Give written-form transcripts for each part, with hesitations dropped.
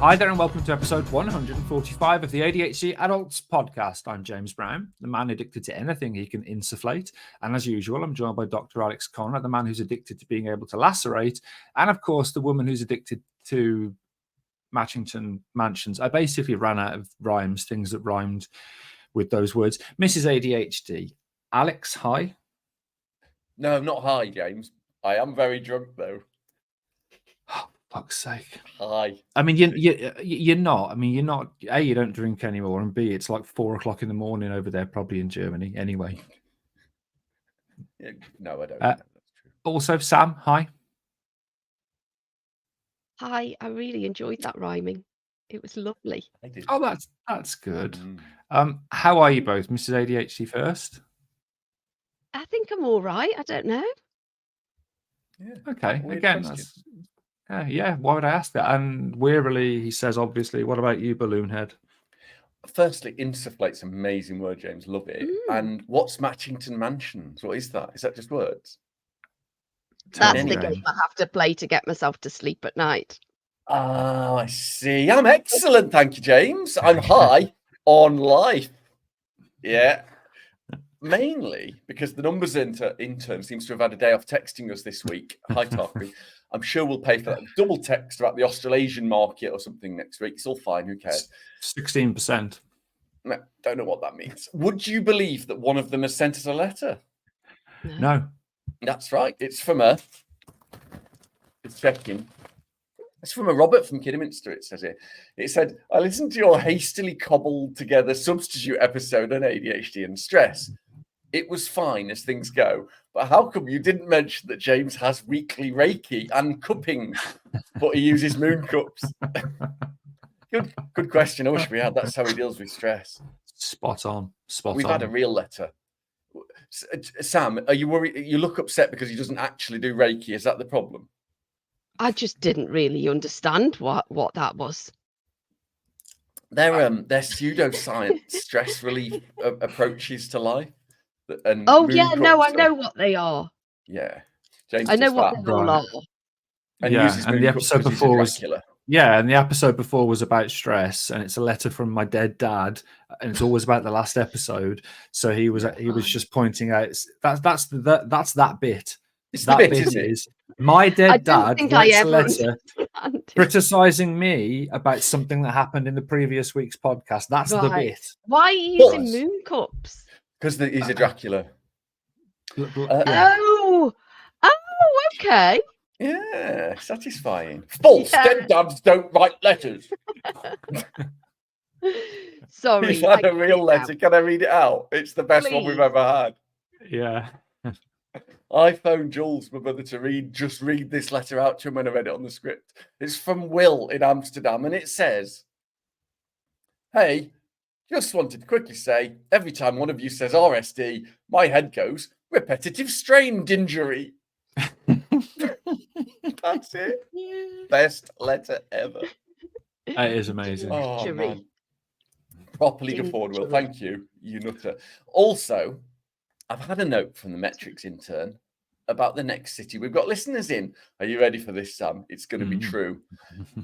Hi there and welcome to episode 145 of the ADHD Adults podcast. I'm James Brown, the man addicted to anything he can insufflate. And as usual, I'm joined by Dr. Alex Connor, the man who's addicted to being able to lacerate. And of course, the woman who's addicted to Matchington Mansions. I basically ran out of rhymes, things that rhymed with those words. Mrs. ADHD. Alex, hi. No, not hi, James. I am very drunk, though. Fuck's sake. Hi. I mean, you're not. I mean, you're not. A, you don't drink anymore, and B, it's like 4 o'clock in the morning over there, probably in Germany. Anyway. Yeah, no, I don't. That's true. Also, Sam, hi. Hi. I really enjoyed that rhyming. It was lovely. I did. Oh, that's good. How are you both, Mrs. ADHD first? I think I'm all right. I don't know. Yeah. Okay. Weird Again, question. that's. Yeah, why would I ask that? And wearily, he says, obviously, what about you, Balloonhead? Firstly, insufflate's an amazing word, James. Love it. And what's Matchington Mansions? What is that? Is that just words? That's the game I have to play to get myself to sleep at night. Oh, I see. I'm excellent. Thank you, James. I'm high on life. Yeah. Mainly because the numbers intern seems to have had a day off texting us this week. Hi, Tarquin. I'm sure we'll pay for that double text about the Australasian market or something next week. It's all fine. Who cares? 16%. No, don't know what that means. Would you believe that one of them has sent us a letter? No. That's right. It's from a. It's checking. It's from a Robert from Kidderminster, it says here. It said, I listened to your hastily cobbled together substitute episode on ADHD and stress. It was fine as things go, but how come you didn't mention that James has weekly Reiki and cupping, but he uses moon cups? Good question. I wish we had. That's how he deals with stress. Spot on. We've had a real letter. Sam, are you worried? You look upset because he doesn't actually do Reiki. Is that the problem? I just didn't really understand what that was. They're pseudoscience stress relief approaches to life. And I know what they are. Yeah, James. I know what they all are. And and the episode before was and the episode before was about stress, and it's a letter from my dead dad, and it's always about the last episode. So he was just pointing out that's that bit. It's that bit, isn't it? Is my dead dad writes a letter criticizing me about something that happened in the previous week's podcast. That's the bit. Why are you using moon cups? Because he's a Dracula. Okay. Yeah, satisfying. False. Dead dads don't write letters. Sorry. He's had a real letter. Can I read it out? It's the best one we've ever had. Yeah. I phoned Jules, my brother, to read this letter out to him when I read it on the script. It's from Will in Amsterdam, and it says, hey, just wanted to quickly say, every time one of you says RSD, my head goes, repetitive strained injury. That's it. Best letter ever. It is amazing. Oh, man. Properly guffawned, Will. Thank you, you nutter. Also, I've had a note from the Metrics Intern about the next city. We've got listeners in. Are you ready for this, Sam? It's going to be true.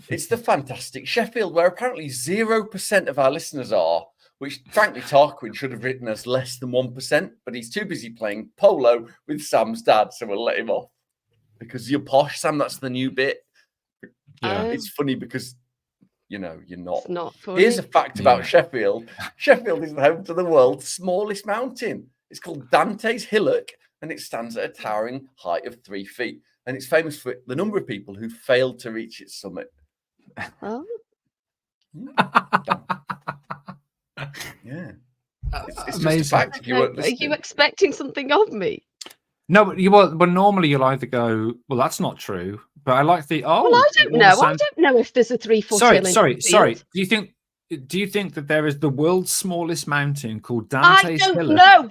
It's the fantastic Sheffield, where apparently 0% of our listeners are, which frankly Tarquin should have written as less than 1%, but he's too busy playing polo with Sam's dad, so we'll let him off. Because you're posh, Sam, that's the new bit. Yeah. It's funny because, you're not. It's not funny. Here's a fact about Sheffield. Sheffield is the home to the world's smallest mountain. It's called Dante's Hillock, and it stands at a towering height of 3 feet. And it's famous for the number of people who failed to reach its summit. Oh. Yeah. It's just a fact. If you weren't listening. Are you expecting something of me? No, but normally you'll either go, well, that's not true. But I like the Well, I don't know. I don't know if there's a 3-4 hill. Sorry. Do you think that there is the world's smallest mountain called Dante's Hillock? I don't know.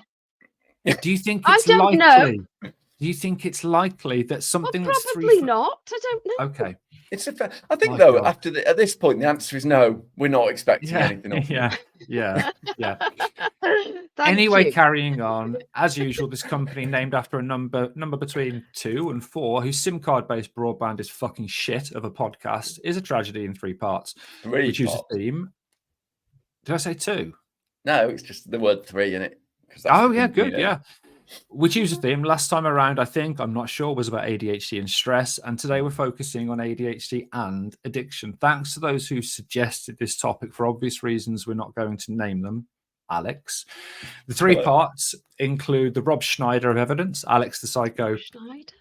Do you think it's likely? Know. Do you think it's likely that something that's probably not. I don't know. Okay. It's I think though, at this point, the answer is no. We're not expecting anything else. Yeah. Anyway, you. carrying on, as usual, this company named after a number between 2 and 4, whose SIM card-based broadband is fucking shit of a podcast, is a tragedy in 3 parts. Three We choose parts. a theme. Did I say 2? No, it's just the word 3 in it. Oh, yeah, good, yeah. We choose a theme. Last time around, I think, I'm not sure, was about ADHD and stress. And today we're focusing on ADHD and addiction. Thanks to those who suggested this topic. For obvious reasons, we're not going to name them. Alex. The 3 parts include the Rob Schneider of evidence, Alex the psycho, Schneider?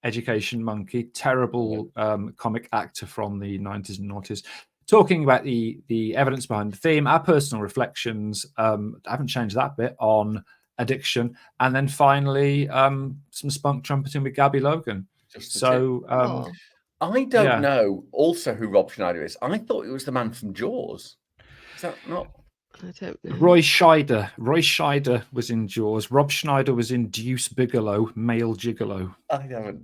education monkey, terrible comic actor from the 90s and noughties, talking about the evidence behind the theme, our personal reflections, I haven't changed that bit, on addiction, and then finally some spunk trumpeting with Gabby Logan. I don't know also who Rob Schneider is. I thought it was the man from Jaws. Is that not? I don't know. Roy Scheider was in Jaws. Rob Schneider was in Deuce Bigelow, Male Gigolo. I haven't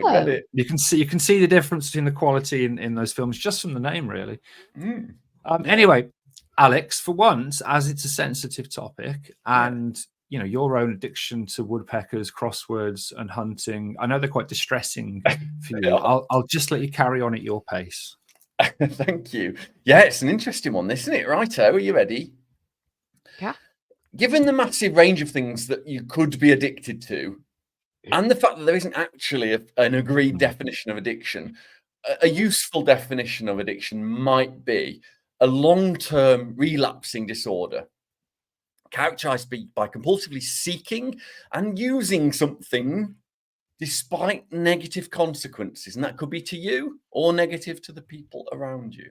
read it. You can see the difference between the quality in those films just from the name, really. Anyway, Alex, for once, as it's a sensitive topic, and your own addiction to woodpeckers, crosswords, and hunting, I know they're quite distressing for you. I'll just let you carry on at your pace. Thank you. Yeah, it's an interesting one, isn't it? Righto, are you ready? Yeah. Given the massive range of things that you could be addicted to, and the fact that there isn't actually an agreed definition of addiction, a useful definition of addiction might be a long-term relapsing disorder characterized by compulsively seeking and using something despite negative consequences, and that could be to you or negative to the people around you.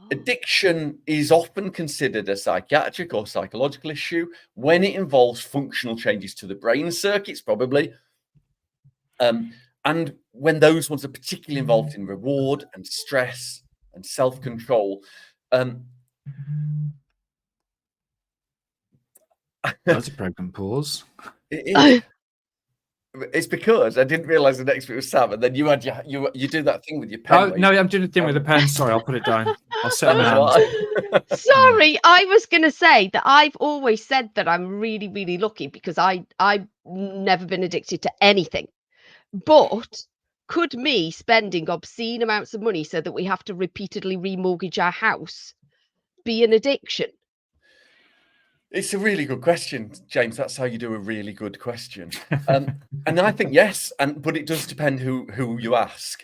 Addiction is often considered a psychiatric or psychological issue when it involves functional changes to the brain circuits, probably, and when those ones are particularly involved in reward and stress and self-control. That's a pregnant pause. It's because I didn't realize the next bit was Sam, and then you do that thing with your pen. Oh no, I'm doing a thing with the pen. Sorry, I'll put it down. I'll set my hands. Sorry, I was going to say that I've always said that I'm really, really lucky because I've never been addicted to anything. But could me spending obscene amounts of money so that we have to repeatedly remortgage our house be an addiction? It's a really good question, James. That's how you do a really good question. And I think yes, but it does depend who you ask.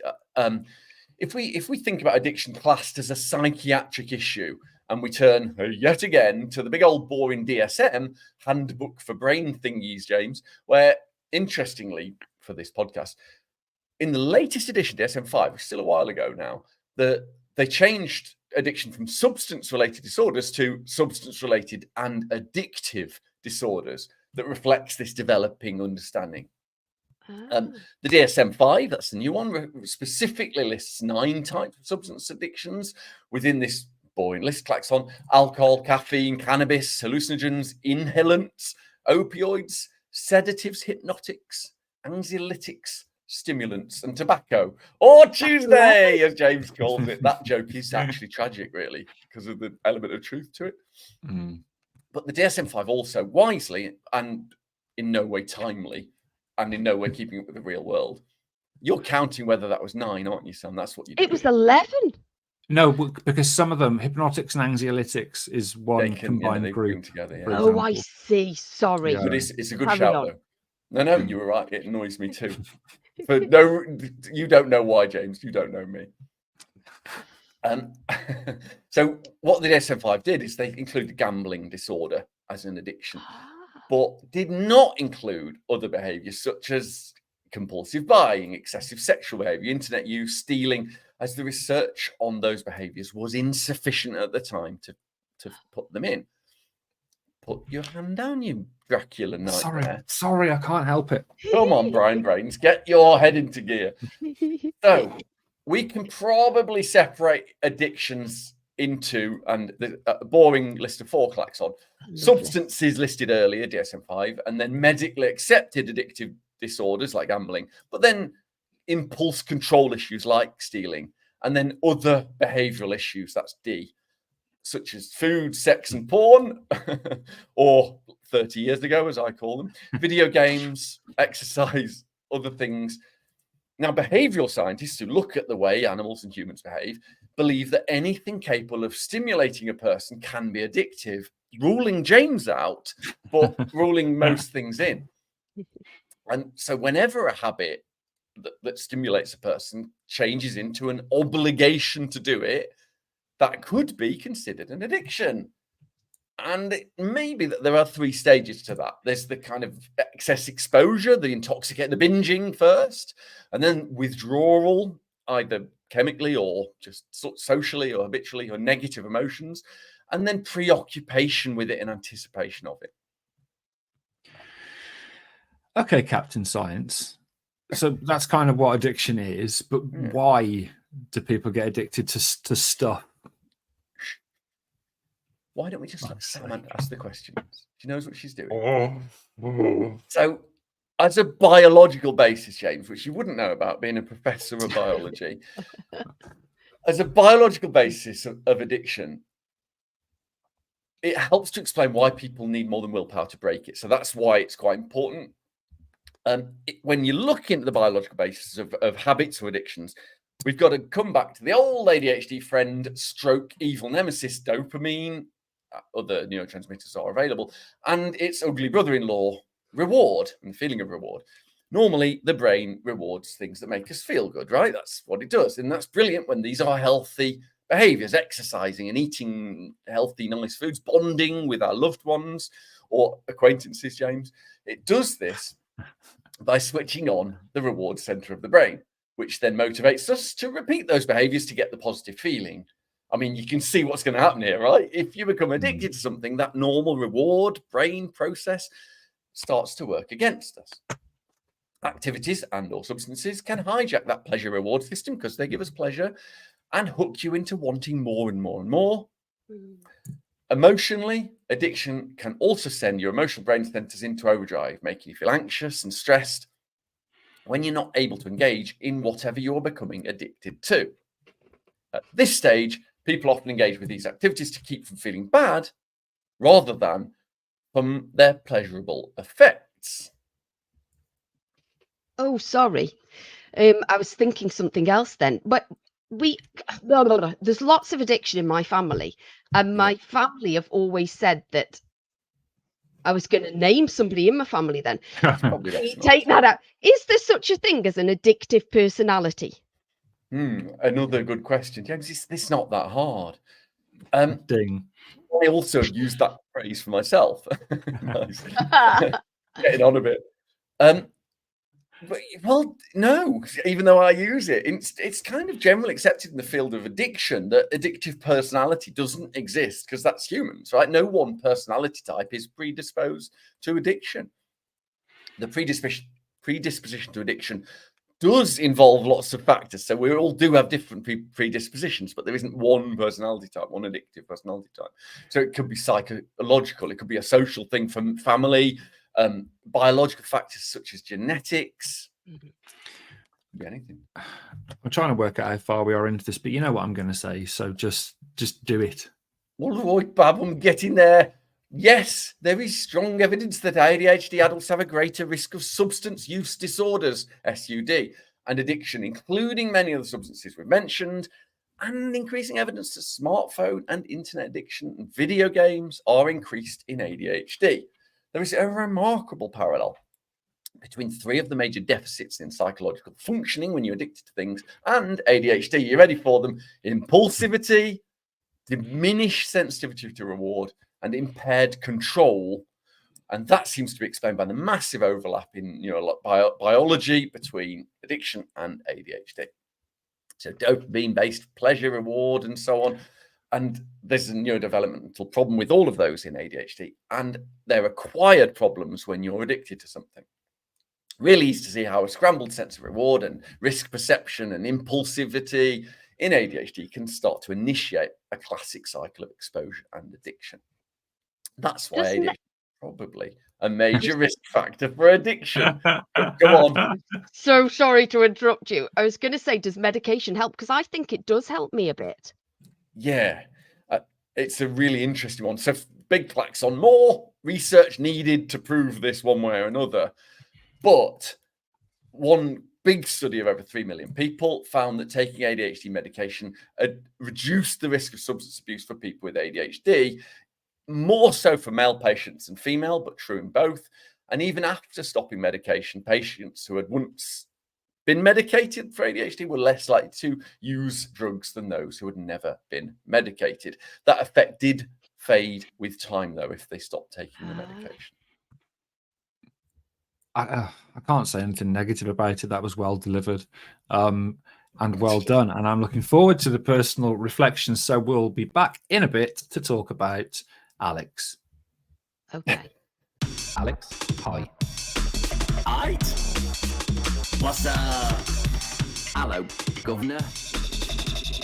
If we think about addiction classed as a psychiatric issue, and we turn yet again to the big old boring DSM handbook for brain thingies, James, where interestingly for this podcast, in the latest edition, DSM-5, still a while ago now, they changed addiction from substance-related disorders to substance-related and addictive disorders that reflects this developing understanding. The DSM-5, that's the new one, specifically lists 9 types of substance addictions within this boring list. Klaxon, alcohol, caffeine, cannabis, hallucinogens, inhalants, opioids, sedatives, hypnotics, anxiolytics, stimulants, and tobacco, or Tuesday, as James calls it. That joke is actually tragic, really, because of the element of truth to it. But the DSM-5 also wisely, and in no way timely, and in no way keeping up with the real world. You're counting whether that was 9, aren't you, Sam? That's what you do. It was 11. No, because some of them, hypnotics and anxiolytics, is one combined group. Together, yeah. Oh, I see. Sorry. But it's a good shout, though. No, you were right. It annoys me too. But no, you don't know why, James. You don't know me. So what the DSM-5 did is they included gambling disorder as an addiction, but did not include other behaviours such as compulsive buying, excessive sexual behaviour, internet use, stealing, as the research on those behaviours was insufficient at the time to put them in. Put your hand down, you Dracula nightmare. Sorry, I can't help it. Come on, Brian Brains, get your head into gear. So we can probably separate addictions into, and the boring list of 4 Klaxon. Substances listed earlier, DSM-5, and then medically accepted addictive disorders like gambling, but then impulse control issues like stealing, and then other behavioural issues, that's D. such as food, sex, and porn, or 30 years ago, as I call them, video games, exercise, other things. Now, behavioral scientists who look at the way animals and humans behave believe that anything capable of stimulating a person can be addictive, ruling James out, but ruling most things in. And so whenever a habit that stimulates a person changes into an obligation to do it, that could be considered an addiction. And it may be that there are 3 stages to that. There's the kind of excess exposure, the intoxicate, the binging first, and then withdrawal, either chemically or just socially or habitually, or negative emotions, and then preoccupation with it in anticipation of it. Okay, Captain Science. So that's kind of what addiction is, but why do people get addicted to stuff? Why don't we just let Samantha ask the questions? She knows what she's doing. So, as a biological basis, James, which you wouldn't know about being a professor of biology, as a biological basis of addiction, it helps to explain why people need more than willpower to break it. So that's why it's quite important. When you look into the biological basis of habits or addictions, we've got to come back to the old ADHD friend, stroke evil nemesis, dopamine. Other neurotransmitters are available, and its ugly brother-in-law, reward, and the feeling of reward. Normally, the brain rewards things that make us feel good, right? That's what it does, and that's brilliant when these are healthy behaviors, exercising and eating healthy, nice foods, bonding with our loved ones or acquaintances, James. It does this by switching on the reward center of the brain, which then motivates us to repeat those behaviors to get the positive feeling. I mean, you can see what's going to happen here, right? If you become addicted to something, that normal reward brain process starts to work against us. Activities and or substances can hijack that pleasure reward system because they give us pleasure and hook you into wanting more and more and more. Emotionally, addiction can also send your emotional brain centers into overdrive, making you feel anxious and stressed when you're not able to engage in whatever you're becoming addicted to. At this stage, people often engage with these activities to keep from feeling bad rather than from their pleasurable effects. Oh, sorry. I was thinking something else then. But there's lots of addiction in my family, and my family have always said that I was going to name somebody in my family then. Take that out. Is there such a thing as an addictive personality? Another good question, James. It's not that hard. Ding. I also use that phrase for myself. Getting on a bit. Well, no, even though I use it, it's kind of generally accepted in the field of addiction that addictive personality doesn't exist because that's humans, right? No one personality type is predisposed to addiction. The predisposition to addiction does involve lots of factors. So we all do have different predispositions, but there isn't one personality type, one addictive personality type. So it could be psychological, it could be a social thing from family, biological factors such as genetics. Anything. I'm trying to work out how far we are into this, but you know what I'm going to say. So just do it. Well, Bab, I'm getting there. Yes, there is strong evidence that ADHD adults have a greater risk of substance use disorders, SUD, and addiction, including many of the substances we've mentioned, and increasing evidence that smartphone and internet addiction and video games are increased in ADHD. There is a remarkable parallel between 3 of the major deficits in psychological functioning when you're addicted to things and ADHD. You ready for them? Impulsivity, diminished sensitivity to reward, and impaired control. And that seems to be explained by the massive overlap in biology between addiction and ADHD. So dopamine-based pleasure, reward, and so on. And there's a neurodevelopmental problem with all of those in ADHD. And they're acquired problems when you're addicted to something. Really easy to see how a scrambled sense of reward and risk perception and impulsivity in ADHD can start to initiate a classic cycle of exposure and addiction. That's why ADHD is probably a major risk factor for addiction. Go on. So sorry to interrupt you. I was going to say, does medication help? Because I think it does help me a bit. Yeah. It's a really interesting one. So big clacks on more research needed to prove this one way or another. But one big study of over 3 million people found that taking ADHD medication had reduced the risk of substance abuse for people with ADHD, more so for male patients than female, but true in both. And even after stopping medication, patients who had once been medicated for ADHD were less likely to use drugs than those who had never been medicated. That effect did fade with time, though, if they stopped taking the medication. I can't say anything negative about it. That was well delivered and well done. And I'm looking forward to the personal reflections. So we'll be back in a bit to talk about Alex. Okay. Alex, hi. Aight. What's up? Hello, Governor.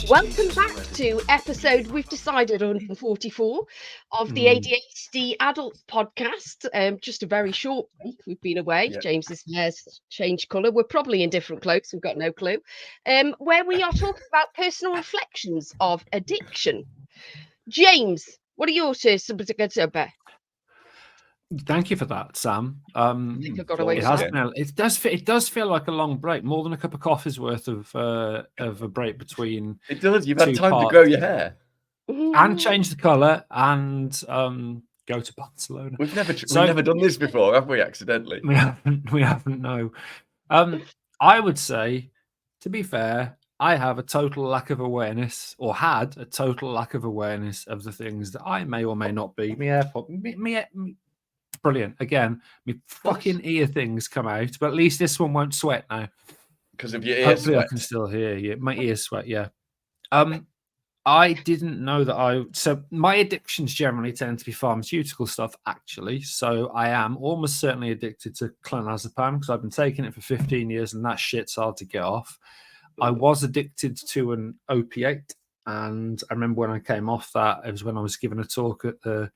Welcome back to episode, we've decided, 144 of the ADHD Adults podcast. Just a very short break. We've been away. Yeah. James's hair's changed colour. We're probably in different clothes. We've got no clue. Where we are talking about personal reflections of addiction. James, what are your about? Thank you for that, Sam. I think I got away It with has that. been. It does feel like a long break, more than a cup of coffee's worth of a break between. It does. You've had two time to parts. grow your hair. And change the colour and go to Barcelona. We've never done this before, have we? Accidentally. We haven't. No. I would say, to be fair, I have a total lack of awareness, or had a total lack of awareness of the things that I may or may not be. Brilliant. Again, my fucking ear things come out, but at least this one won't sweat now. Because of your ear Hopefully sweat. I can still hear you. My ears sweat, yeah. I didn't know that so my addictions generally tend to be pharmaceutical stuff, actually. So I am almost certainly addicted to clonazepam because I've been taking it for 15 years and that shit's hard to get off. I was addicted to an opiate, and I remember when I came off that, it was when I was giving a talk at the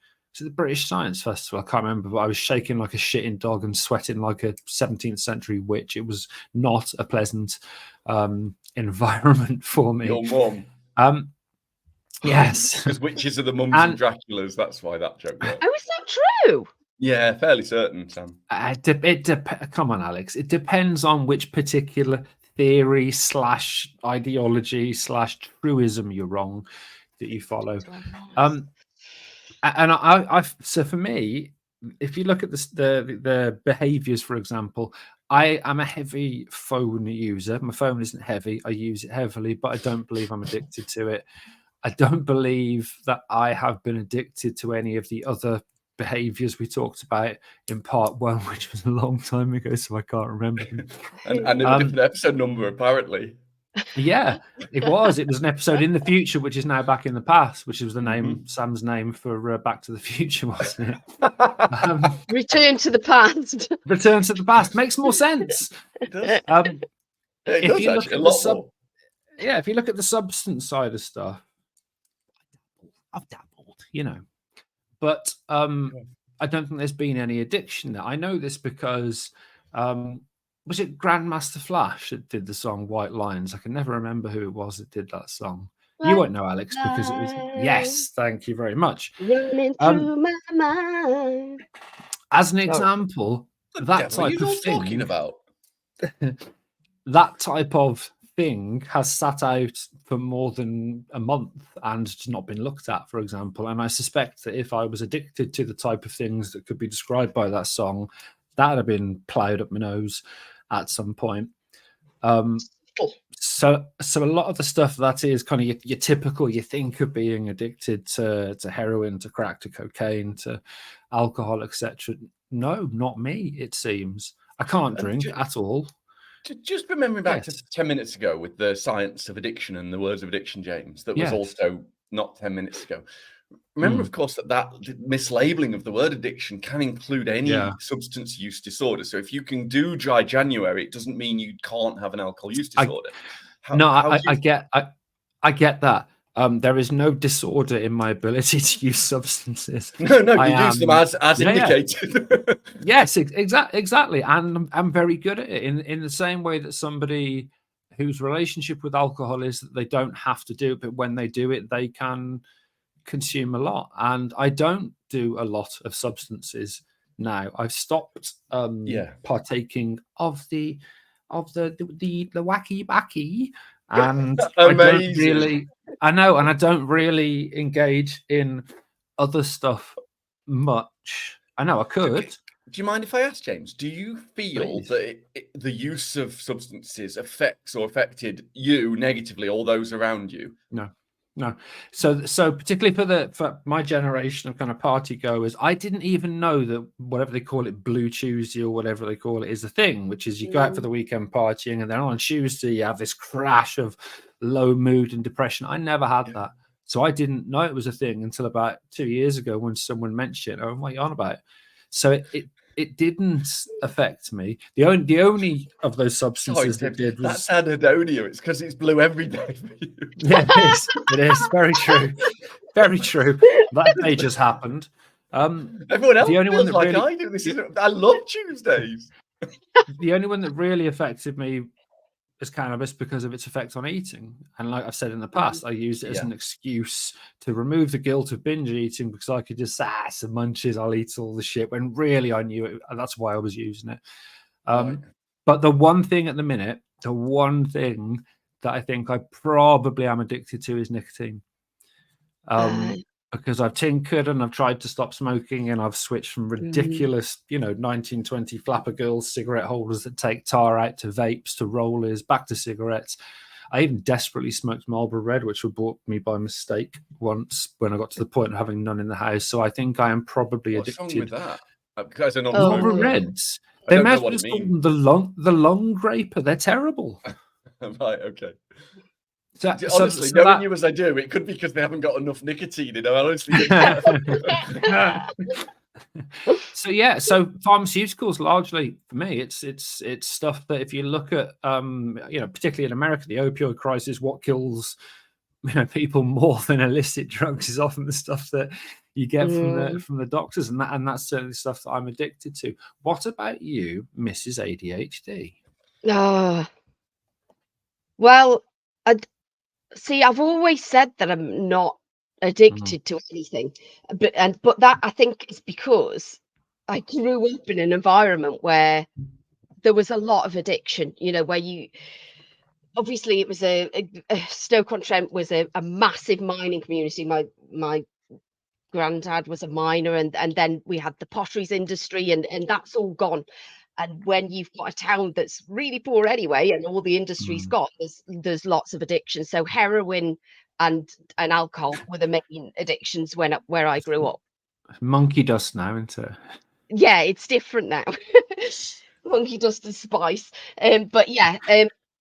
British Science Festival. I can't remember, but I was shaking like a shitting dog and sweating like a 17th century witch. It was not a pleasant environment for me. Your mum. Yes. Because witches are the mums and Draculas. That's why that joke works. Oh, is that true? Yeah, fairly certain, Sam. Come on, Alex. It depends on which particular theory / ideology / truism you're wrong that you follow. And so for me, if you look at the behaviours, for example, I am a heavy phone user. My phone isn't heavy. I use it heavily, but I don't believe I'm addicted to it. I don't believe that I have been addicted to any of the other behaviours we talked about in part 1, which was a long time ago, so I can't remember them. and a different episode number, apparently. Yeah, it was. It was an episode in the future, which is now back in the past, which was the name, Sam's name for Back to the Future, wasn't it? Return to the past. Return to the past makes more sense. It does. It If does you look actually, at a the lot more. Yeah, if you look at the substance side of stuff, I've dabbled, but I don't think there's been any addiction there. I know this because was it Grandmaster Flash that did the song White Lines? I can never remember who it was that did that song. You won't know, Alex, because it was. Yes, thank you very much. Running through my mind. As an example, that What are you type all of thing. talking about? That type of thing has sat out for more than a month and just not been looked at, for example. And I suspect that if I was addicted to the type of things that could be described by that song, that would have been ploughed up my nose at some point. So a lot of the stuff that is kind of your typical, you think of being addicted to heroin, to crack, to cocaine, to alcohol, etc. No, not me, it seems. I can't drink at all. Just remembering back to 10 minutes ago with the science of addiction and the words of addiction, James, that was also not 10 minutes ago. Remember, of course, that mislabeling of the word addiction can include any substance use disorder. So if you can do dry January, it doesn't mean you can't have an alcohol use disorder. I get that. There is no disorder in my ability to use substances. No, you use them as indicated. Yes, exactly. And I'm very good at it in the same way that somebody whose relationship with alcohol is that they don't have to do it, but when they do it, they can, consume a lot, and I don't do a lot of substances now. I've stopped partaking of the wacky backy, and I don't really. I know, and I don't really engage in other stuff much. I know I could. Do you mind if I ask, James? Do you feel Please. that the use of substances affects or affected you negatively, or those around you? No. So particularly for my generation of kind of party goers, I didn't even know that whatever they call it, Blue Tuesday or whatever they call it, is a thing, which is you go out for the weekend partying, and then on Tuesday you have this crash of low mood and depression. I never had that. So I didn't know it was a thing until about 2 years ago when someone mentioned it. Oh, what are you on about? So it didn't affect me. The only of those substances that did was... That's anhedonia. It's because it's blue every day for you. Yeah, it is. It is. Very true. Very true. That day just happened. Everyone else the only one feels that like really... I do. I love Tuesdays. The only one that really affected me is cannabis because of its effect on eating. And like I've said in the past, I used it as an excuse to remove the guilt of binge eating, because I could just say, some munchies, I'll eat all the shit, when really I knew it. And that's why I was using it. But the one thing at the minute, the one thing that I think I probably am addicted to is nicotine. Because I've tinkered and I've tried to stop smoking, and I've switched from ridiculous, 1920 flapper girls cigarette holders that take tar out, to vapes, to rollers, back to cigarettes. I even desperately smoked Marlboro Red, which were bought me by mistake once when I got to the point of having none in the house. So I think I am probably addicted. What's wrong with that? Because they're not Marlboro Reds. They might as well call them the long graper. They're terrible. Right, okay. Honestly, knowing you as I do, it could be because they haven't got enough nicotine in them. I honestly So pharmaceuticals, largely for me, it's stuff that, if you look at particularly in America, the opioid crisis, what kills people more than illicit drugs is often the stuff that you get from the doctors, and that's certainly stuff that I'm addicted to. What about you, Mrs. ADHD? Well, I've always said that I'm not addicted to anything, but that, I think, is because I grew up in an environment where there was a lot of addiction. Where obviously it was a Stoke-on-Trent was a massive mining community. My granddad was a miner, and then we had the potteries industry, and that's all gone. And when you've got a town that's really poor anyway, and all the industry's got, there's lots of addiction. So heroin and alcohol were the main addictions where I grew up. Monkey dust now, isn't it? Yeah, it's different now. Monkey dust and spice. But yeah,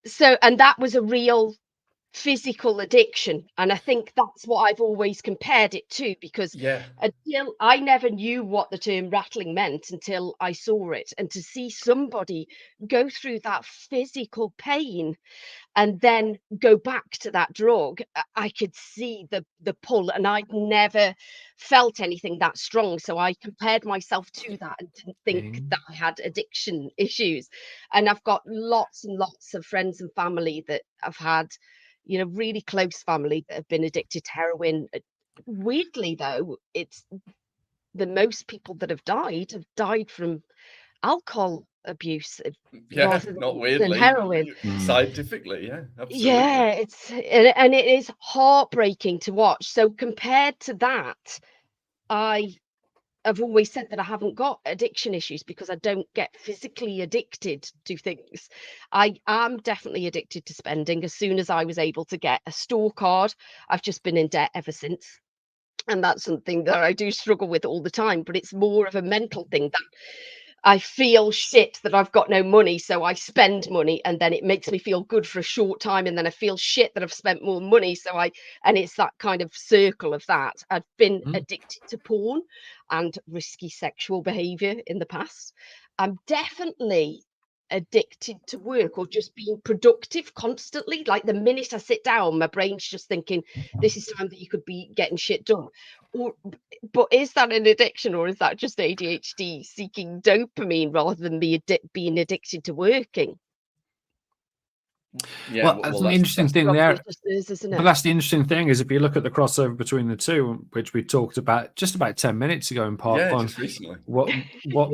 so, and that was a real physical addiction, and I think that's what I've always compared it to, because until I never knew what the term rattling meant until I saw it, and to see somebody go through that physical pain and then go back to that drug, I could see the pull, and I'd never felt anything that strong, so I compared myself to that and didn't think that I had addiction issues. And I've got lots and lots of friends and family that have had, really close family that have been addicted to heroin. Weirdly, though, it's the most people that have died from alcohol abuse. Not weirdly, than heroin. Scientifically, absolutely. Yeah, and it is heartbreaking to watch. So compared to that, I've always said that I haven't got addiction issues because I don't get physically addicted to things. I am definitely addicted to spending. As soon as I was able to get a store card, I've just been in debt ever since. And that's something that I do struggle with all the time, but it's more of a mental thing that I feel shit that I've got no money, so I spend money, and then it makes me feel good for a short time, and then I feel shit that I've spent more money, and it's that kind of circle of that. I've been addicted to porn and risky sexual behavior in the past. I'm definitely addicted to work, or just being productive constantly. Like the minute I sit down, my brain's just thinking, this is time that you could be getting shit done. But is that an addiction, or is that just ADHD seeking dopamine rather than being addicted to working? Yeah, Well, that's an interesting thing Rob there. Is, isn't it? But that's the interesting thing is if you look at the crossover between the two, which we talked about just about 10 minutes ago in part one, just recently. what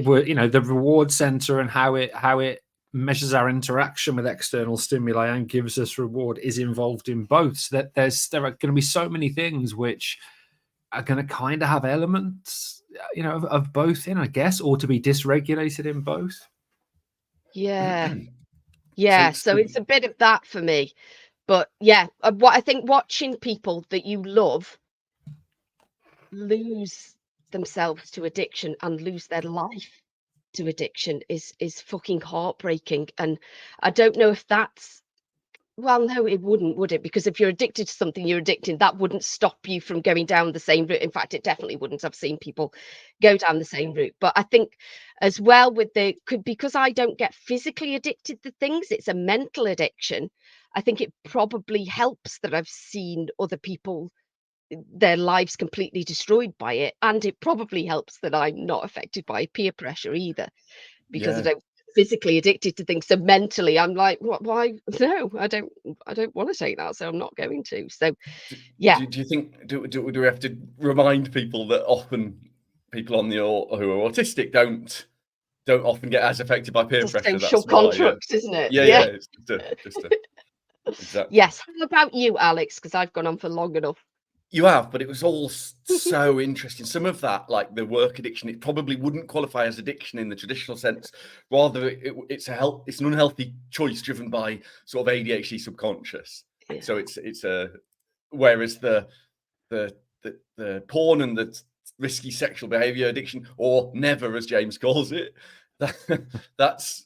were the reward center and how it measures our interaction with external stimuli and gives us reward is involved in both. So that there are going to be so many things which are going to kind of have elements, of both in, I guess, or to be dysregulated in both. Yeah. Yeah. So So it's a bit of that for me. But yeah, what I think watching people that you love lose themselves to addiction and lose their life to addiction is fucking heartbreaking. And I don't know if that's, well, no, it wouldn't, would it? Because if you're addicted to something, you're addicted, that wouldn't stop you from going down the same route. In fact, it definitely wouldn't. I've seen people go down the same route. But I think as well with because I don't get physically addicted to things, it's a mental addiction. I think it probably helps that I've seen other people, their lives completely destroyed by it. And it probably helps that I'm not affected by peer pressure either, because I don't physically addicted to things. So mentally, I'm like, what? Why? No, I don't want to take that, so I'm not going to. So, yeah. Do you think do we have to remind people that often people who are autistic don't often get as affected by peer pressure? Social constructs, isn't it? Yeah. It's just a exactly. Yes. How about you, Alex? Because I've gone on for long enough. You have, but it was all so interesting. Some of that, like the work addiction, it probably wouldn't qualify as addiction in the traditional sense. Rather, it's an unhealthy choice driven by sort of ADHD subconscious. Yeah. So it's a whereas the porn and the risky sexual behavior addiction, or never as James calls it, that's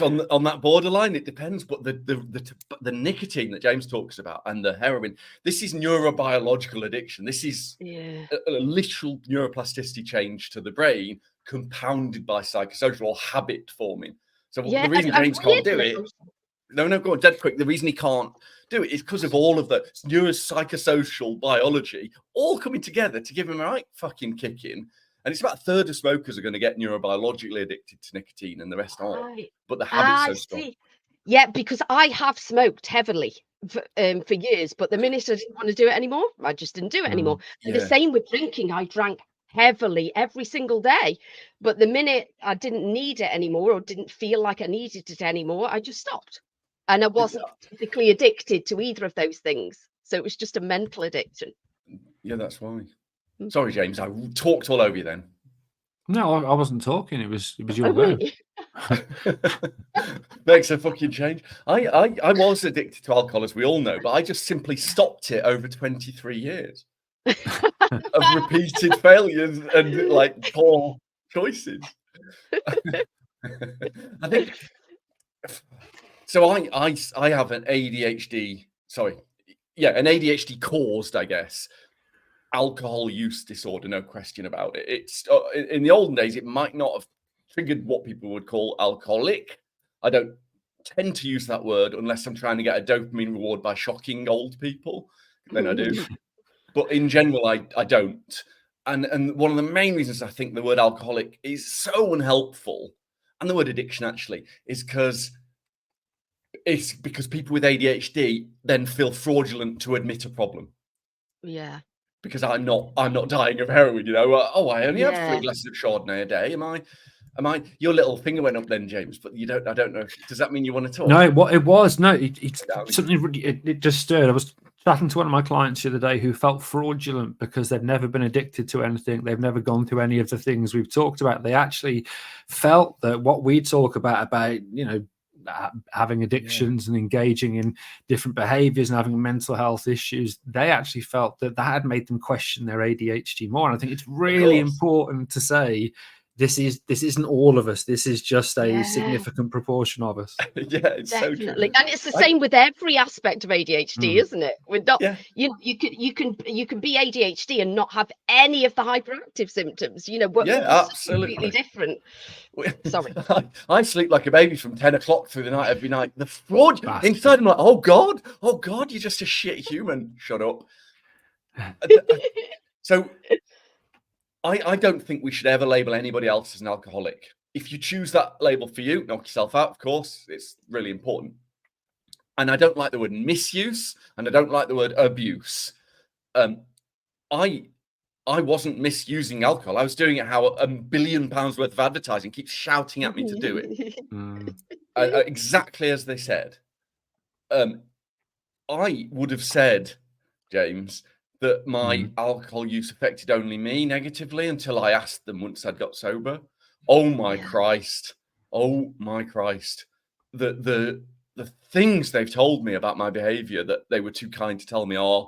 on that borderline. It depends, but the nicotine that James talks about and the heroin, this is neurobiological addiction. This is a literal neuroplasticity change to the brain, compounded by psychosocial or habit forming. So the reason James can't do it, no, go on, dead quick. The reason he can't do it is because of all of the neuropsychosocial biology all coming together to give him a right fucking kick in. And it's about a third of smokers are going to get neurobiologically addicted to nicotine and the rest aren't. Right. But the habit's so strong. Yeah, because I have smoked heavily for years, but the minute I didn't want to do it anymore, I just didn't do it anymore. And the same with drinking. I drank heavily every single day, but the minute I didn't need it anymore or didn't feel like I needed it anymore, I just stopped. And I wasn't physically addicted to either of those things. So it was just a mental addiction. Yeah, that's why. Sorry, James, I talked all over you then. No, I wasn't talking. It was your go. Makes a fucking change. I was addicted to alcohol, as we all know, but I just simply stopped it over 23 years of repeated failures and like poor choices. I think so. I have an ADHD. Sorry, an ADHD caused, I guess, alcohol use disorder, no question about it. It's in the olden days, it might not have triggered what people would call alcoholic. I don't tend to use that word unless I'm trying to get a dopamine reward by shocking old people. Then I do. But in general, I don't. And one of the main reasons I think the word alcoholic is so unhelpful, and the word addiction actually, is because people with ADHD then feel fraudulent to admit a problem. Yeah. Because I'm not dying of heroin, I only have 3 glasses of Chardonnay a day. Am I? Your little finger went up then, James, but you don't. I don't know. Does that mean you want to talk? No, it was no. It's something really. It just stirred. I was chatting to one of my clients the other day who felt fraudulent because they've never been addicted to anything. They've never gone through any of the things we've talked about. They actually felt that what we talk about having addictions and engaging in different behaviors and having mental health issues, they actually felt that had made them question their ADHD more. And I think it's really important to say this isn't all of us. This is just a significant proportion of us. It's definitely so true. And it's the same with every aspect of ADHD, isn't it? We're not you can be ADHD and not have any of the hyperactive symptoms. Absolutely completely different. Sorry. I sleep like a baby from 10 o'clock through the night every night. The fraud inside, I'm like, oh God, you're just a shit human. Shut up. So I don't think we should ever label anybody else as an alcoholic. If you choose that label for you, knock yourself out, of course. It's really important. and I don't like the word misuse, and I don't like the word abuse. I wasn't misusing alcohol. I was doing it how £1 billion worth of advertising keeps shouting at me to do it. Exactly as they said. I would have said, James, that my alcohol use affected only me negatively until I asked them once I'd got sober. Oh my Christ. Oh my Christ. The things they've told me about my behavior that they were too kind to tell me are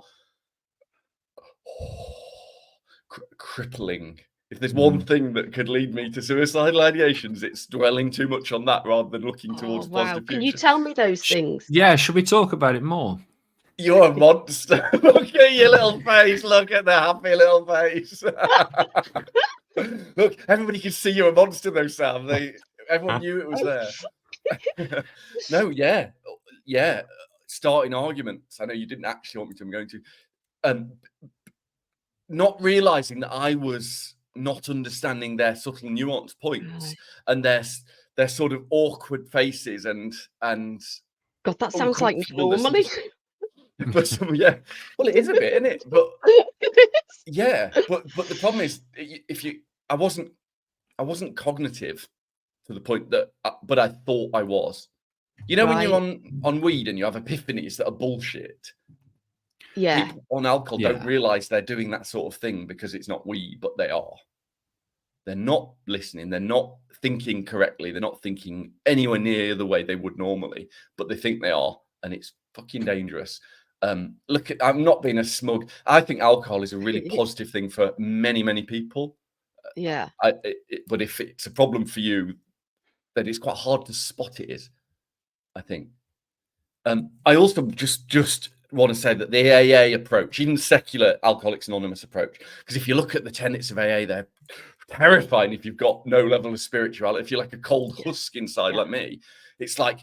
crippling. If there's one thing that could lead me to suicidal ideations, it's dwelling too much on that rather than looking towards positive future. Can you tell me those things? Yeah, should we talk about it more? You're a monster. Look at your little face. Look at the happy little face. Look, everybody can see you're a monster though, Sam. Everyone knew it was there. No, yeah. Starting arguments. I know you didn't actually want me to. I'm going to. Not realizing that I was not understanding their subtle nuance points and their sort of awkward faces and God, that sounds like me normally. But well, it is a bit, isn't it? But yeah, but the problem is, I wasn't cognitive to the point that, but I thought I was. You know, when you're on weed and you have epiphanies that are bullshit. Yeah. People on alcohol don't realize they're doing that sort of thing because it's not weed, but they are. They're not listening. They're not thinking correctly. They're not thinking anywhere near the way they would normally, but they think they are, and it's fucking dangerous. Look, I'm not being a smug. I think alcohol is a really positive thing for many, many people. Yeah. But if it's a problem for you, then it's quite hard to spot it is, I think. I also just want to say that the AA approach, even the secular Alcoholics Anonymous approach, because if you look at the tenets of AA, they're terrifying if you've got no level of spirituality. If you're like a cold husk inside like me, it's like,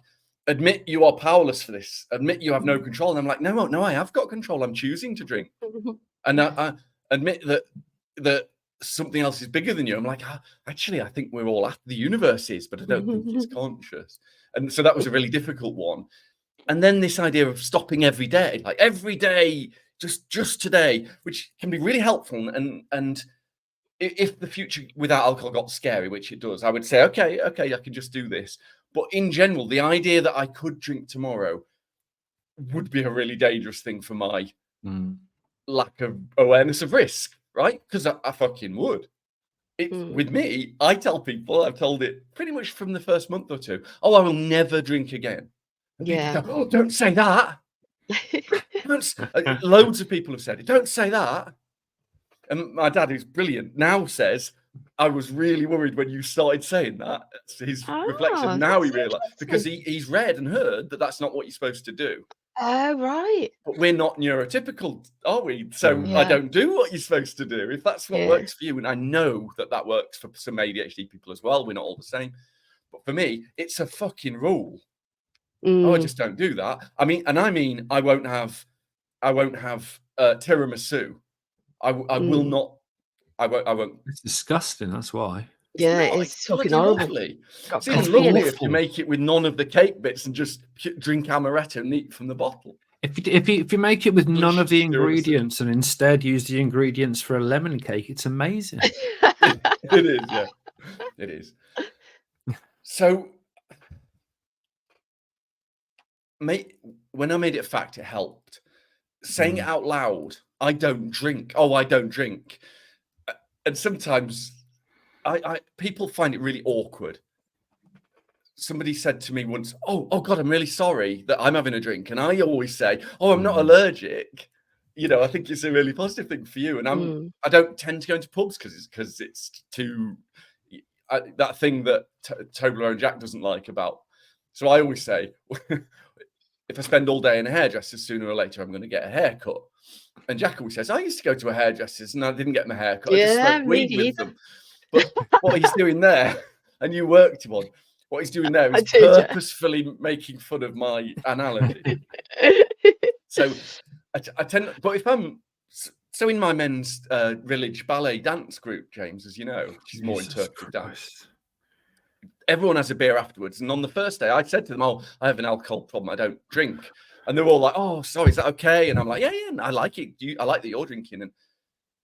admit you are powerless for this. Admit you have no control. And I'm like, no, I have got control. I'm choosing to drink. And I admit that something else is bigger than you. I'm like, actually, I think we're all after the universe is, but I don't think it's conscious. And so that was a really difficult one. And then this idea of stopping every day, like every day, just today, which can be really helpful. And if the future without alcohol got scary, which it does, I would say, okay, I can just do this. But in general, the idea that I could drink tomorrow would be a really dangerous thing for my lack of awareness of risk, right? Because I fucking would. With me, I tell people, I've told it pretty much from the first month or two, I will never drink again. And people go, don't say that. Loads of people have said it. Don't say that. And my dad, who's brilliant, now says, I was really worried when you started saying that. It's his reflection. Now he realised, because he's read and heard that that's not what you're supposed to do. Oh, right. But we're not neurotypical, are we? So I don't do what you're supposed to do. If that's what works for you, and I know that works for some ADHD people as well, we're not all the same. But for me, it's a fucking rule. I just don't do that. I mean, I won't have tiramisu. I will not. I won't. It's disgusting. That's why. Yeah, it's fucking horrible. It's even lovely if you make it with none of the cake bits and just drink amaretto neat from the bottle. If you make it with none of the ingredients and instead use the ingredients for a lemon cake, it's amazing. It is, yeah. It is. So, when I made it a fact, it helped. Saying it out loud, I don't drink. Oh, I don't drink. And sometimes people find it really awkward. Somebody said to me once, oh God, I'm really sorry that I'm having a drink. And I always say, oh, I'm not allergic. You know, I think it's a really positive thing for you. And I don't tend to go into pubs because it's too, that thing that Toblerone Jack doesn't like about. So I always say, if I spend all day in a hairdresser, sooner or later I'm going to get a haircut. And Jack always says, I used to go to a hairdresser's and I didn't get my haircut. I just smoked weed with them. But what he's doing there, and you worked him on, what he's doing there is purposefully making fun of my analogy. So I tend, but if I'm, so in my men's village ballet dance group, James, as you know, which is more interpretive dance, everyone has a beer afterwards. And on the first day, I said to them, "Oh, I have an alcohol problem. I don't drink." And they were all like, "Oh, sorry, is that okay?" And I'm like, "Yeah, I like it. I like that you're drinking."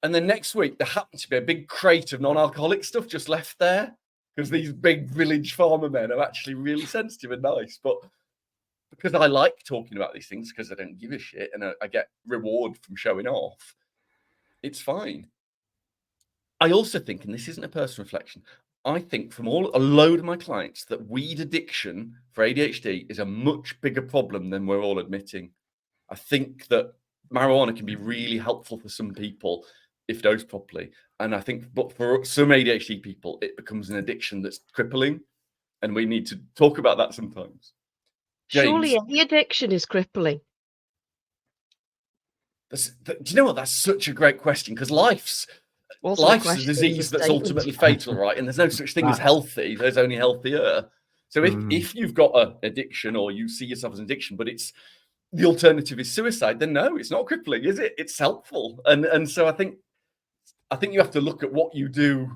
And then next week, there happened to be a big crate of non-alcoholic stuff just left there because these big village farmer men are actually really sensitive and nice. But because I like talking about these things, because I don't give a shit and I get reward from showing off, it's fine. I also think, and this isn't a personal reflection, I think from a load of my clients that weed addiction for ADHD is a much bigger problem than we're all admitting. I think that marijuana can be really helpful for some people if dosed properly. And I think, but for some ADHD people, it becomes an addiction that's crippling. And we need to talk about that sometimes. Surely James, any addiction is crippling. do you know what? That's such a great question, because life's Wasn't a question, disease it was a that's statement. ultimately fatal, right? And there's no such thing as Right. healthy. There's only healthier. So Mm. if you've got an addiction or you see yourself as an addiction, but it's the alternative is suicide, then no, it's not crippling, is it? It's helpful. And so I think you have to look at what you do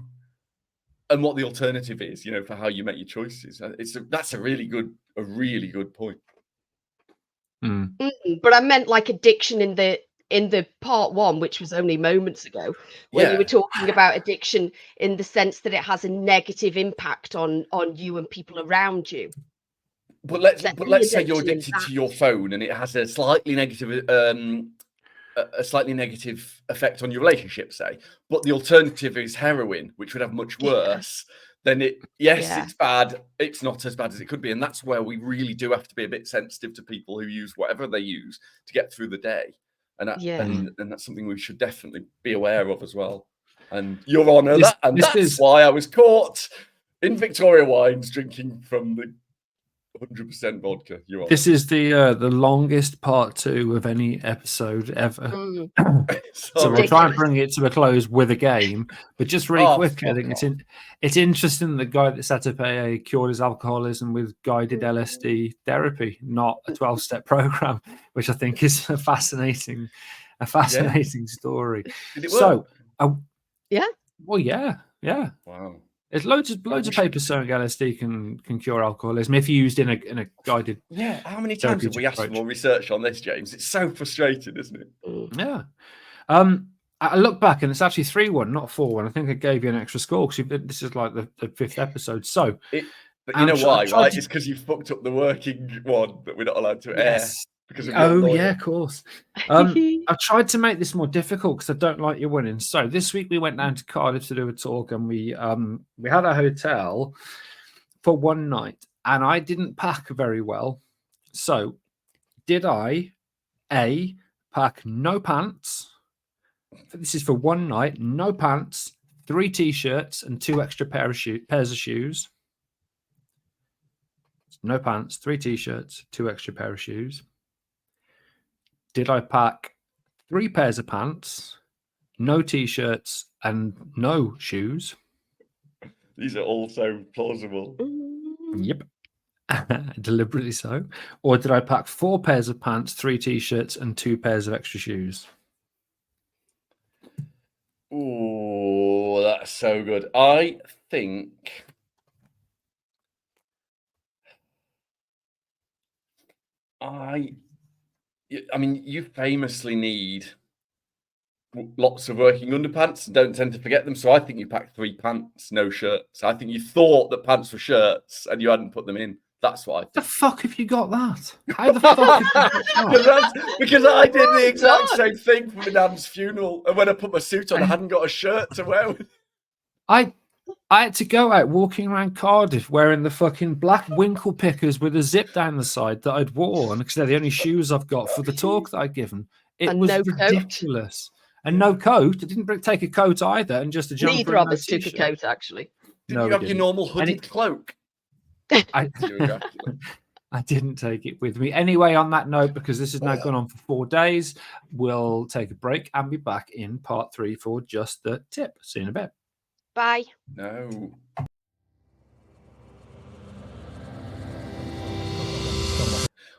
and what the alternative is, you know, for how you make your choices. That's a really good point. Mm. But I meant like addiction in the part one, which was only moments ago, when you were talking about addiction in the sense that it has a negative impact on you and people around you. But let's any say you're addiction in addicted to your phone and it has a slightly negative effect on your relationship, say, but the alternative is heroin, which would have much worse. Then it's bad. It's not as bad as it could be, and that's where we really do have to be a bit sensitive to people who use whatever they use to get through the day, and that's something we should definitely be aware of as well. And Your Honour, that's why I was caught in Victoria Wines drinking from the 100% vodka. This is the longest part 2 of any episode ever. So we'll try and bring it to a close with a game, but just really quick, I think it's interesting the guy that set up AA cured his alcoholism with guided LSD therapy, not a 12-step program, which I think is a fascinating story. Did it work? Yeah. Well, yeah. Wow. There's loads of papers showing LSD can cure alcoholism if used in a guided. Yeah, how many times have we asked for more research on this, James? It's so frustrating, isn't it? Yeah. I look back and it's actually 3-1, not 4-1. I think I gave you an extra score because this is like the 5th episode. So, but you know why, right? It's because you fucked up the working one that we're not allowed to air. Because of of course. I've tried to make this more difficult because I don't like you winning. So this week we went down to Cardiff to do a talk, and we had a hotel for one night, and I didn't pack very well. So did I pack no pants? This is for one night, no pants, 3 t-shirts, and 2 extra pairs of shoes. No pants, 3 t-shirts, 2 extra pair of shoes. Did I pack 3 pairs of pants, no t-shirts, and no shoes? These are all so plausible. Yep. Deliberately so. Or did I pack 4 pairs of pants, 3 t-shirts, and 2 pairs of extra shoes? Oh, that's so good. I think I mean, you famously need lots of working underpants and don't tend to forget them. So I think you packed 3 pants, no shirts. I think you thought that pants were shirts and you hadn't put them in. That's what I think. The fuck have you got that? How the fuck have you got that? Because I did the exact same thing for my nan's funeral. And when I put my suit on, I hadn't got a shirt to wear with. I had to go out walking around Cardiff wearing the fucking black winkle pickers with a zip down the side that I'd worn because they're the only shoes I've got for the talk that I'd given. It was ridiculous. And no coat. I didn't take a coat either, and just a jumper. Neither of us took a coat, actually. Didn't you have your normal hooded cloak? I didn't take it with me. Anyway, on that note, because this has now gone on for 4 days, we'll take a break and be back in part 3 for just the tip. See you in a bit. Bye. No.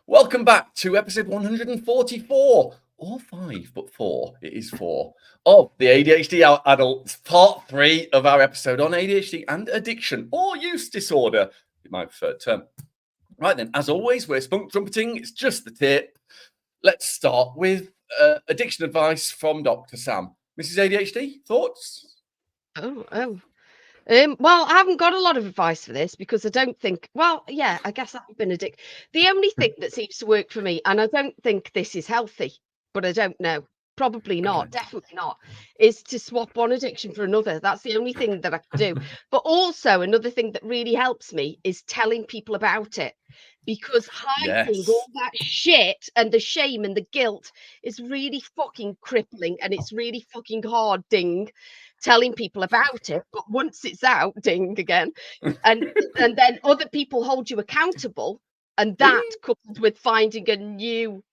Welcome back to episode 144 or 5, but 4. It is 4 of the ADHD Adults, part 3 of our episode on ADHD and addiction, or use disorder, my preferred term. Right then, as always, we're spunk trumpeting. It's just the tip. Let's start with addiction advice from Dr. Sam. Mrs. ADHD, thoughts? Well, I haven't got a lot of advice for this because I don't think, I guess I've been addicted. The only thing that seems to work for me, and I don't think this is healthy, but I don't know, probably not, definitely not, is to swap one addiction for another. That's the only thing that I can do. But also another thing that really helps me is telling people about it, because hiding all that shit and the shame and the guilt is really fucking crippling, and it's really fucking hard, telling people about it. But once it's out, again, and then other people hold you accountable, and that coupled with finding a new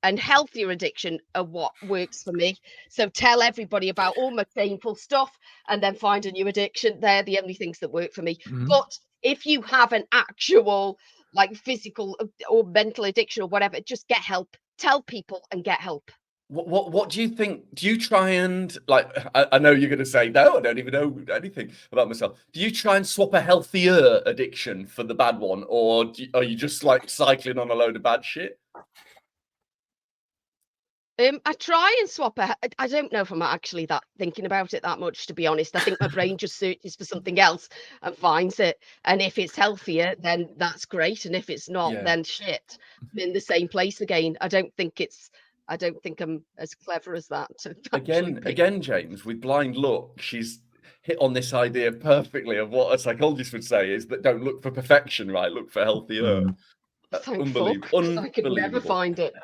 and healthier addiction are what works for me. So tell everybody about all my painful stuff and then find a new addiction. They're the only things that work for me. But if you have an actual like physical or mental addiction or whatever, just get help. Tell people and get help. What do you think? Do you try and, like, I know you're going to say, no, I don't even know anything about myself. Do you try and swap a healthier addiction for the bad one? Or are you just like cycling on a load of bad shit? I try and swap I don't know if I'm actually thinking about it that much, to be honest. I think my brain just searches for something else and finds it. And if it's healthier, then that's great. And if it's not, then shit, I'm in the same place again. I don't think I'm as clever as that. Again, James, with blind luck, she's hit on this idea perfectly of what a psychologist would say is that don't look for perfection, right? Look for healthier. Unbelievable. I could never find it.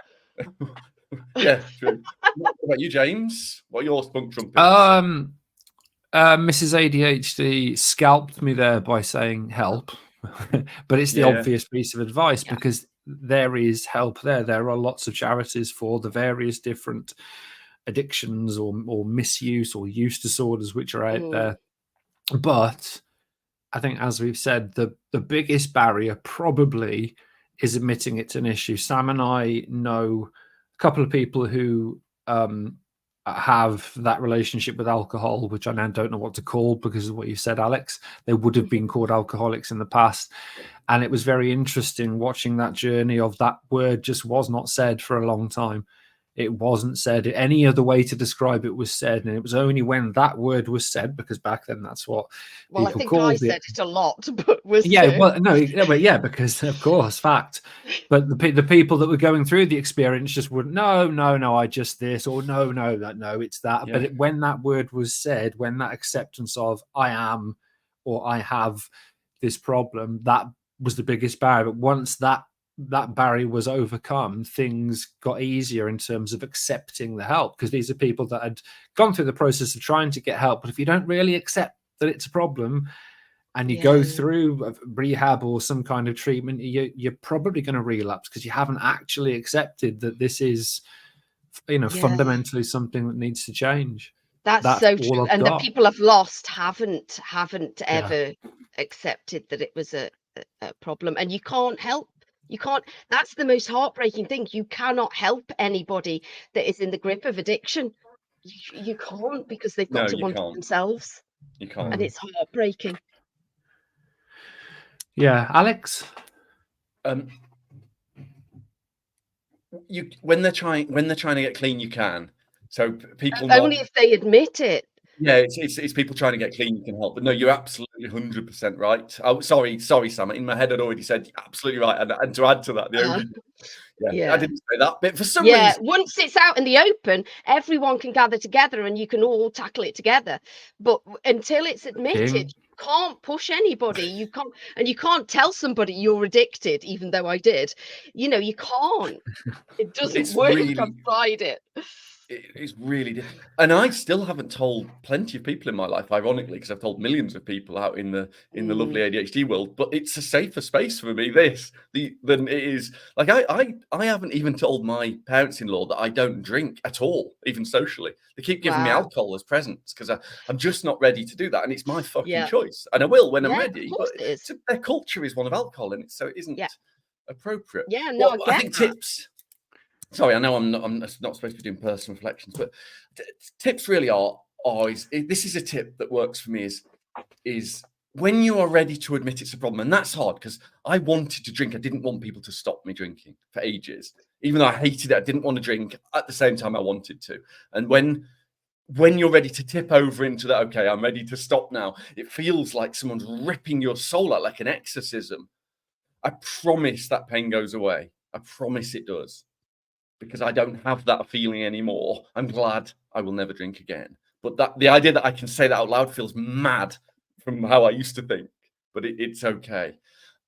Yeah, true. What about you, James? What are your spunk trumpets? Mrs. ADHD scalped me there by saying help, but it's the obvious piece of advice because there is help there. There are lots of charities for the various different addictions or misuse or use disorders which are out there. But I think, as we've said, the biggest barrier probably is admitting it's an issue. Sam and I know a couple of people who have that relationship with alcohol, which I now don't know what to call because of what you said, Alex. They would have been called alcoholics in the past. And it was very interesting watching that journey of that word just was not said for a long time. It wasn't said. Any other way to describe it was said. And it was only when that word was said, because back then that's what people I think called I it. said it a lot, but was because of course, fact. But the people that were going through the experience just wouldn't. No, I just this, or no, it's that. Yeah. But when that word was said, when that acceptance of I am or I have this problem, that was the biggest barrier. But once that barrier was overcome, things got easier in terms of accepting the help, because these are people that had gone through the process of trying to get help. But if you don't really accept that it's a problem and you go through rehab or some kind of treatment, you're probably going to relapse because you haven't actually accepted that this is, fundamentally something that needs to change. That's so true. And the people I've lost haven't ever accepted that it was a problem, and you can't help. You can't. That's the most heartbreaking thing. You cannot help anybody that is in the grip of addiction. You can't, because they've got to want it themselves. You can't, and it's heartbreaking. Yeah, Alex. When they're trying to get clean, you can. So people only if they admit it. Yeah, it's people trying to get clean you can help. But no, you're absolutely 100% right. Oh, sorry, Sam. In my head, I'd already said absolutely right. And to add to that, I didn't say that. But for some reason, once it's out in the open, everyone can gather together and you can all tackle it together. But until it's admitted, you can't push anybody. You can't tell somebody you're addicted, even though I did. You can't. It doesn't work. Really, I've tried it. It's really difficult. And I still haven't told plenty of people in my life, ironically, because I've told millions of people out in the lovely ADHD world, but it's a safer space for me than it is. Like I haven't even told my parents-in-law that I don't drink at all, even socially. They keep giving me alcohol as presents because I'm just not ready to do that, and it's my fucking choice, and I will when I'm ready. But their culture is one of alcohol in it, so it isn't appropriate. Yeah, no, I think tips. sorry, I know I'm not supposed to be doing personal reflections, but tips really are always, this is a tip that works for me is when you are ready to admit it's a problem, and that's hard because I wanted to drink. I didn't want people to stop me drinking for ages. Even though I hated it, I didn't want to drink. At the same time, I wanted to. And when you're ready to tip over into that, okay, I'm ready to stop now, it feels like someone's ripping your soul out like an exorcism. I promise that pain goes away. I promise it does. Because I don't have that feeling anymore. I'm glad I will never drink again. But the idea that I can say that out loud feels mad from how I used to think. But it's okay.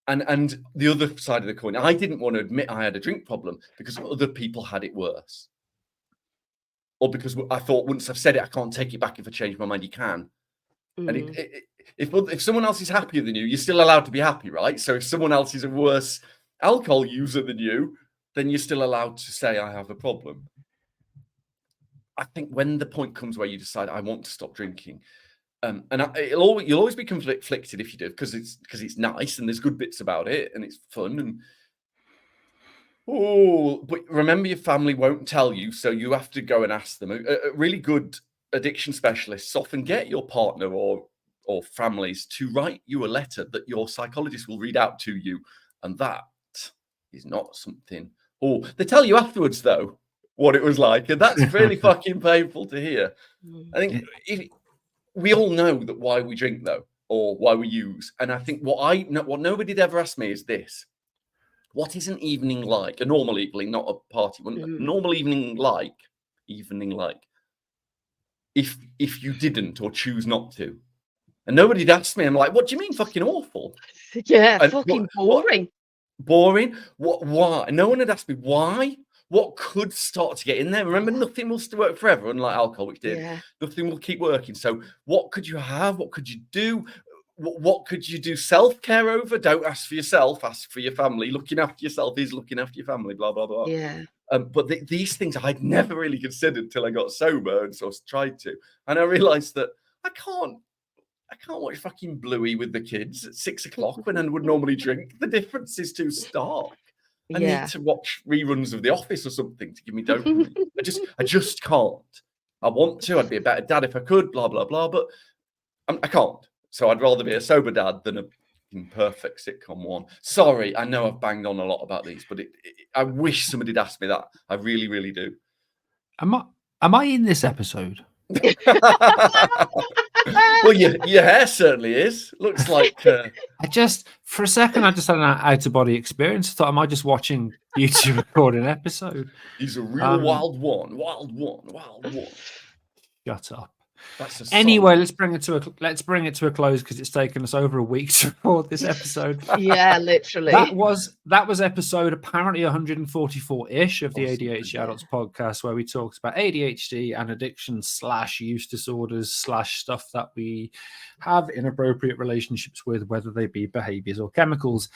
And the other side of the coin, I didn't want to admit I had a drink problem because other people had it worse. Or because I thought once I've said it, I can't take it back. If I change my mind, you can. And if someone else is happier than you, you're still allowed to be happy, right? So if someone else is a worse alcohol user than you, then you're still allowed to say, I have a problem. I think when the point comes where you decide, I want to stop drinking, you'll always be conflicted if you do, because it's nice and there's good bits about it and it's fun. But remember, your family won't tell you, so you have to go and ask them. Really good addiction specialists often get your partner or families to write you a letter that your psychologist will read out to you, and that is not something. They tell you afterwards, though, what it was like, and that's really fucking painful to hear. I think we all know that why we drink, though, or why we use. And I think what nobody'd ever asked me is this: what is an evening like? A normal evening, not a party one. A normal evening like if you didn't or choose not to. And nobody'd asked me. I'm like, what do you mean, fucking awful? Yeah, fucking boring. Boring? What? Why? No one had asked me why. What could start to get in there? Remember, nothing will still work forever, unlike alcohol, which did. Yeah. Nothing will keep working. So what could you have? What could you do? What could you do self-care over? Don't ask for yourself, ask for your family. Looking after yourself is looking after your family, blah, blah, blah. Yeah. But these things I'd never really considered until I got sober and sort of tried to. And I realised that I can't watch fucking Bluey with the kids at 6 o'clock when I would normally drink. The difference is too stark. I need to watch reruns of The Office or something to give me dopamine. I just can't. I want to. I'd be a better dad if I could, blah, blah, blah. But I can't. So I'd rather be a sober dad than a perfect sitcom one. Sorry, I know I've banged on a lot about these, but I wish somebody'd asked me that. I really, really do. Am I in this episode? Well, your hair certainly is. Looks like. For a second, I just had an out-of-body experience. I thought, am I just watching you two record an episode? He's a real wild one. Shut up. Anyway, let's bring it to a close because it's taken us over a week to record this episode. Yeah, literally. That was episode apparently 144-ish of the ADHD Adults podcast, where we talked about ADHD and addiction / use disorders / stuff that we have inappropriate relationships with, whether they be behaviors or chemicals.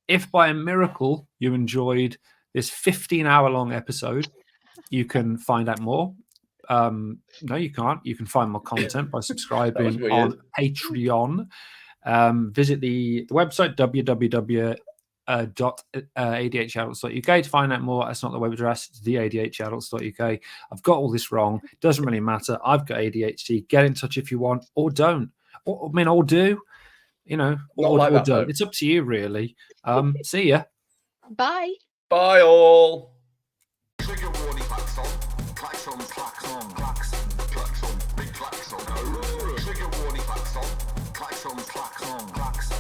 If by a miracle you enjoyed this 15-hour-long episode, you can find out more. No, you can't. You can find more content by subscribing on Patreon. Visit the website www.adhdadults.uk to find out more. That's not the web address, it's theadhdadults.uk. I've got all this wrong. Doesn't really matter. I've got ADHD. Get in touch if you want, or don't. Or do. Or don't. It's up to you, really. See ya. Bye. Bye, all. Trigger warning lights on. Klaxon, klaxon, klaxon, klaxon, big klaxon. Trigger warning lights on. Klaxon, klaxon, klaxon.